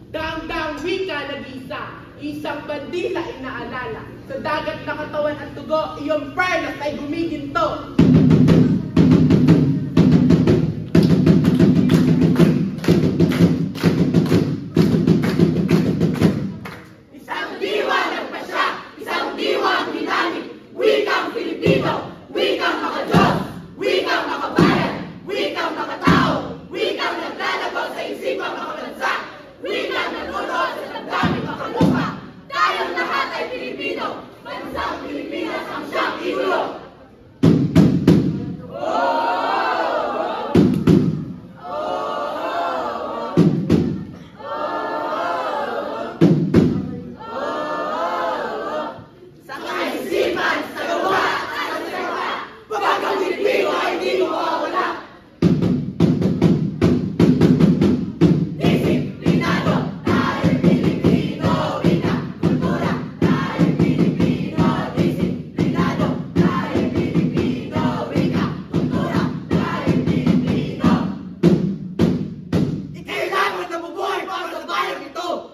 Daang-daang wika nag-iisa, isang bandila inaalala. Sa dagat na katawan at tugo, iyong fairness ay gumiginto. Isang diwa nagpasya, isang diwa ang ginamit. Wikang Pilipino, wikang makadiyos, wikang makabayan, wikang makatao, wikang naglalabag sa isipang makabansa. Wikang nagulot sa damdaming makalupa. Tayong lahat ay Pilipino. Bansang Pilipinas ang siyang igulo. Sa kaisipan, sa gawa, at sa gawa, pag ang Pilipino ay di mawawala. Ito!